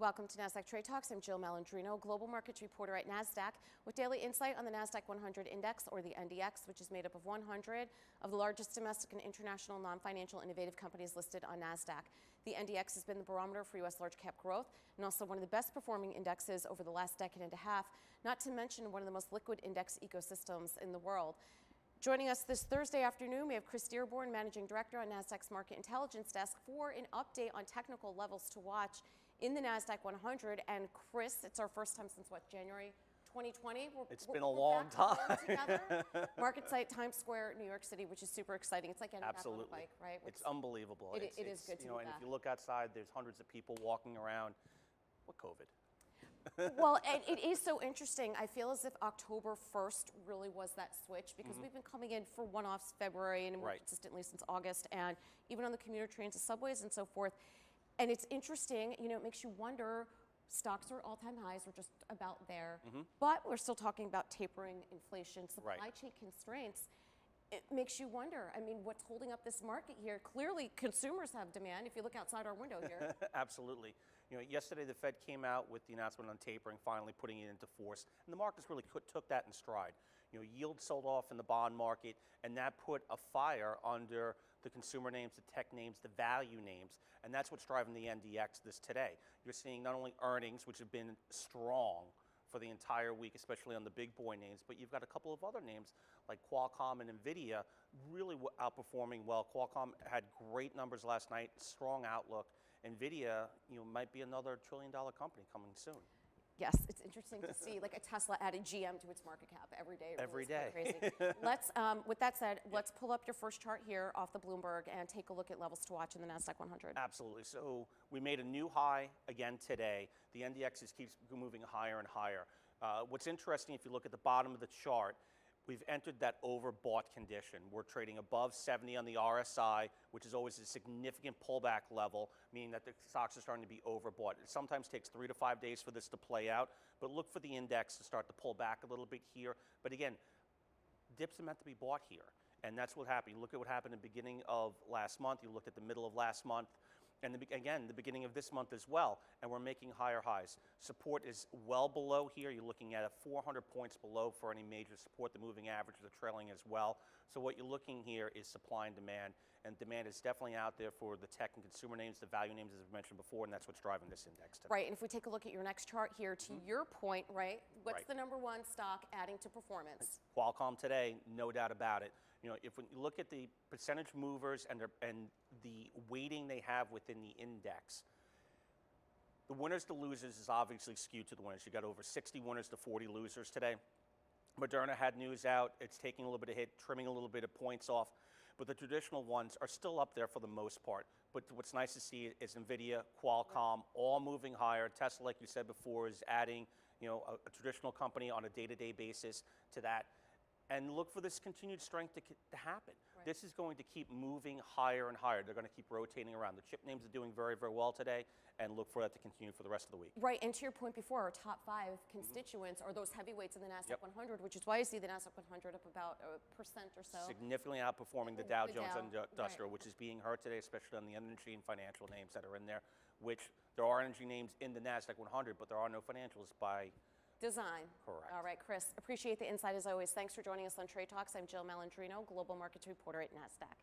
Welcome to Nasdaq Trade Talks. I'm Jill Malandrino, global markets reporter at Nasdaq, with daily insight on the Nasdaq-100 index, or the NDX, which is made up of 100 of the largest domestic and international non-financial innovative companies listed on Nasdaq. The NDX has been the barometer for U.S. large cap growth and also one of the best performing indexes over the last decade and a half, not to mention one of the most liquid index ecosystems in the world. Joining us this Thursday afternoon, we have Chris Dearborn, Managing Director on Nasdaq's Market Intelligence Desk, for an update on technical levels to watch in the Nasdaq-100. And Chris, it's our first time since what, January 2020? It's been a long time. Market site, Times Square, New York City, which is super exciting. It's like getting back on the bike, right? It's unbelievable. It is good to be and back. if you look outside, there's hundreds of people walking around. What COVID? Well, and it is so interesting. I feel as if October 1st really was that switch, because we've been coming in for one-offs February and more consistently since August, and even on the commuter trains, the subways and so forth. And it's interesting, you know, it makes you wonder, stocks are all-time highs, we're just about there, but we're still talking about tapering inflation, supply chain constraints. It makes you wonder, I mean, what's holding up this market here? Clearly, consumers have demand if you look outside our window here. Absolutely. You know, yesterday the Fed came out with the announcement on tapering, finally putting it into force, and the markets really took that in stride. You know, yields sold off in the bond market, and that put a fire under the consumer names, the tech names, the value names, and that's what's driving the NDX today. You're seeing not only earnings, which have been strong for the entire week, especially on the big boy names, but you've got a couple of other names like Qualcomm and Nvidia really outperforming well. Qualcomm had great numbers last night, strong outlook. Nvidia, you know, might be another $1 trillion company coming soon. Yes, it's interesting to see, like a Tesla added GM to its market cap every day. Every day. Crazy. Let's, with that said, let's pull up your first chart here off the Bloomberg and take a look at levels to watch in the Nasdaq-100. Absolutely. So we made a new high again today. The NDX keeps moving higher and higher. What's interesting, if you look at the bottom of the chart, we've entered that overbought condition. We're trading above 70 on the RSI, which is always a significant pullback level, meaning that the stocks are starting to be overbought. It sometimes takes 3 to 5 days for this to play out, but look for the index to start to pull back a little bit here. But again, dips are meant to be bought here, and that's what happened. You look at what happened at the beginning of last month, you looked at the middle of last month, and again, the beginning of this month as well, and we're making higher highs. Support is well below here. You're looking at 400 points below for any major support. The moving averages are trailing as well. So what you're looking here is supply and demand is definitely out there for the tech and consumer names, the value names, as we mentioned before, and that's what's driving this index today. Right, and if we take a look at your next chart here, to your point, right, what's the number one stock adding to performance? Qualcomm today, no doubt about it. You know, if when you look at the percentage movers and the weighting they have within the index, the winners to losers is obviously skewed to the winners. You got over 60 winners to 40 losers today. Moderna had news out. It's taking a little bit of hit, trimming a little bit of points off, but the traditional ones are still up there for the most part. But what's nice to see is Nvidia, Qualcomm, all moving higher. Tesla, like you said before, is adding, you know, a traditional company on a day-to-day basis to that. And look for this continued strength to happen. This is going to keep moving higher and higher. They're going to keep rotating around. The chip names are doing very, very well today, and look for that to continue for the rest of the week. Right, and to your point before, our top 5 constituents are those heavyweights in the Nasdaq-100, which is why you see the Nasdaq-100 up about 1% or so. Significantly outperforming the Dow Jones Industrial, which is being hurt today, especially on the energy and financial names that are in there, which there are energy names in the Nasdaq-100, but there are no financials by design. Correct. All right, Chris, appreciate the insight as always. Thanks for joining us on Trade Talks. I'm Jill Malandrino, Global Markets Reporter at Nasdaq.